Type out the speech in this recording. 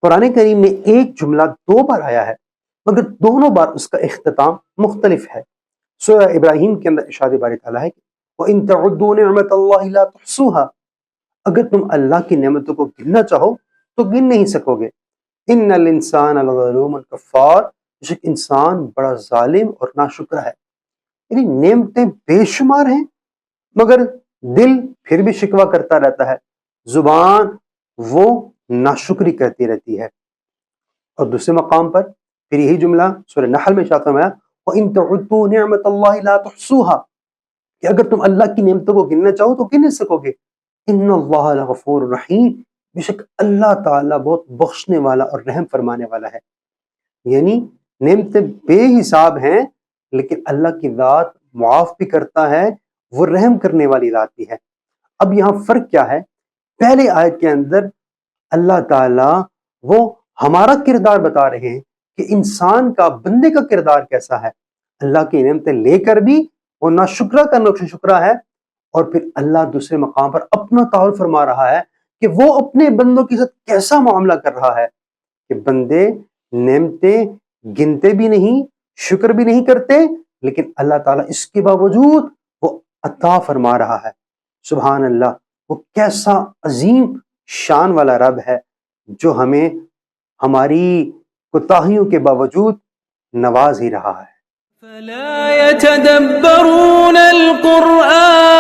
قرآن کریم میں ایک جملہ 2 بار آیا ہے، مگر دونوں بار اس کا اختتام مختلف ہے۔ سورہ ابراہیم کے اندر ارشاد باری تعالیٰ ہے کہ وَإِن تَعُدُّوا نِعْمَةَ اللَّهِ لَا تُحْصُوهَا، اگر تم اللہ کی نعمتوں کو گننا چاہو تو گن نہیں سکو گے۔ ان الانسان لظلوم کفار، بے شک انسان بڑا ظالم اور ناشکرا ہے۔ یعنی نعمتیں بے شمار ہیں مگر دل پھر بھی شکوہ کرتا رہتا ہے، زبان وہ ناشکری کرتی رہتی ہے۔ اور دوسرے مقام پر پھر یہی جملہ سورہ نحل میں ارشاد فرمایا وَإِن تَعُدُّوا نِعْمَةَ اللَّهِ لَا تُحْصُوهَا، کہ اگر تم اللہ کی نعمتوں کو گننا چاہو تو گن نہیں سکو گے۔ ان اللہ لغفور رحیم، بے شک اللہ تعالیٰ بہت بخشنے والا اور رحم فرمانے والا ہے۔ یعنی نعمتیں بے حساب ہیں لیکن اللہ کی ذات معاف بھی کرتا ہے، وہ رحم کرنے والی ذات بھی ہے۔ اب یہاں فرق کیا ہے؟ پہلے آیت کے اندر اللہ تعالیٰ وہ ہمارا کردار بتا رہے ہیں کہ انسان کا، بندے کا کردار کیسا ہے، اللہ کی نعمتیں لے کر بھی وہ ناشکرا کا ناشکرا ہے، اور پھر اللہ دوسرے مقام پر اپنا تعارف فرما رہا ہے کہ وہ اپنے بندوں کے ساتھ کیسا معاملہ کر رہا ہے کہ بندے نعمتیں گنتے بھی نہیں، شکر بھی نہیں کرتے، لیکن اللہ تعالیٰ اس کے باوجود وہ عطا فرما رہا ہے۔ سبحان اللہ، وہ کیسا عظیم شان والا رب ہے جو ہمیں ہماری کوتاہیوں کے باوجود نواز ہی رہا ہے۔ فلا يتدبرون القرآن